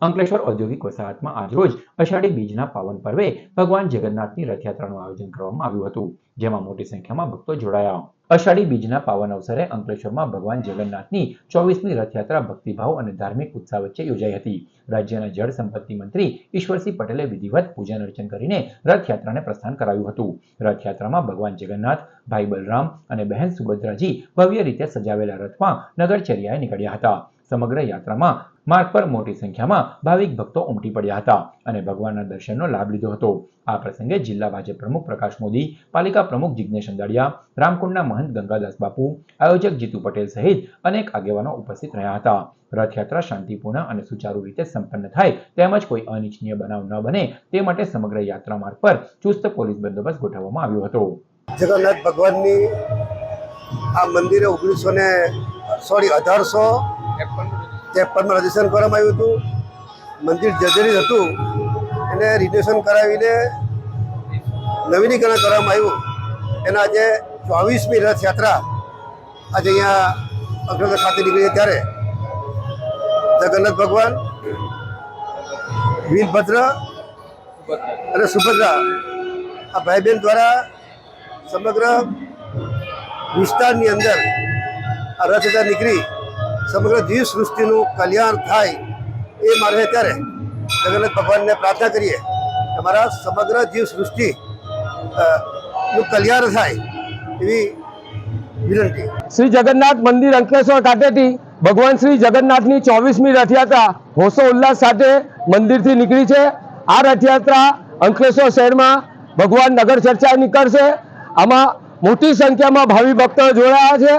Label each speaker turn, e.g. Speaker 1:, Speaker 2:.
Speaker 1: અંકલેશ્વર ઔદ્યોગિક વસાહતમાં આજરોજ અષાઢી બીજના પાવન પર્વે ભગવાન જગન્નાથની રથયાત્રાનું આયોજન કરવામાં આવ્યું હતું, જેમાં મોટી સંખ્યામાં ભક્તો જોડાયા. અષાઢી બીજના પાવન અવસરે અંકલેશ્વરમાં ભગવાન જગન્નાથની 24મી રથયાત્રા ભક્તિભાવ અને ધાર્મિક ઉત્સાહ વચ્ચે યોજાઈ હતી. રાજ્યના જળ સંપત્તિ મંત્રી ઈશ્વરસિંહ પટેલે વિધિવત પૂજન અર્ચન કરીને રથયાત્રાને પ્રસ્થાન કરાવ્યું હતું. રથયાત્રામાં ભગવાન જગન્નાથ, ભાઈ બલરામ અને બહેન સુભદ્રાજી ભવ્ય રીતે સજાવેલા રથમાં નગરચર્યાએ નીકળ્યા હતા. સમગ્ર યાત્રામાં માર્ગ પર મોટી સંખ્યામાં ભાવિક ભક્તો ઉમટી પડ્યા હતા અને ભગવાનના દર્શનનો લાભ લીધો હતો. આ પ્રસંગે જિલ્લા ભાજપ પ્રમુખ પ્રકાશ મોદી, પાલિકા પ્રમુખ જિગ્નેશ અંદાડિયા, રામકુંડના મહંત ગંગાદાસ બાપુ, આયોજક જીતુ પટેલ સહિત અનેક આગેવાનો ઉપસ્થિત રહ્યા હતા. રથયાત્રા શાંતિપૂર્ણ અને સુચારુ રીતે સંપન્ન થાય તેમજ કોઈ અનિચ્છનીય બનાવ ન બને તે માટે સમગ્ર યાત્રા માર્ગ પર ચુસ્ત પોલીસ બંદોબસ્ત ગોઠવવામાં આવ્યો હતો.
Speaker 2: જગન્નાથ ભગવાનની આ મંદિરે 1853માં રજીસ્ટ્રેશન કરવામાં આવ્યું હતું. મંદિર જર્જરિત હતું, એને રિનોવેશન કરાવીને નવીનીકરણ કરવામાં આવ્યું. એના આજે 24મી રથયાત્રા આજે અહીંયા અંકલેશ્વર ખાતે નીકળી ત્યારે જગન્નાથ ભગવાન, વીરભદ્ર અને સુભદ્રા આ ભાઈ બહેન દ્વારા સમગ્ર વિસ્તારની અંદર આ રથયાત્રા નીકળી સમગ્ર જીવ સૃષ્ટિનું કલ્યાણ થાય એ મારે ત્યારે જગન્નાથ ભગવાનને પ્રાર્થના કરીએ કે અમારા સમગ્ર જીવ સૃષ્ટિ નું કલ્યાણ થાય એવી વિનંતી.
Speaker 3: શ્રી જગન્નાથ મંદિર અંકલેશ્વર ખાતેથી ભગવાન શ્રી જગન્નાથની 24મી રથયાત્રા હોશો ઉલ્લાસ સાથે મંદિરથી નીકળી છે. આ રથયાત્રા અંકલેશ્વર શહેરમાં ભગવાન નગર ચર્ચા નીકળશે. આમાં મોટી સંખ્યામાં ભાવિ ભક્તો જોડાયા છે.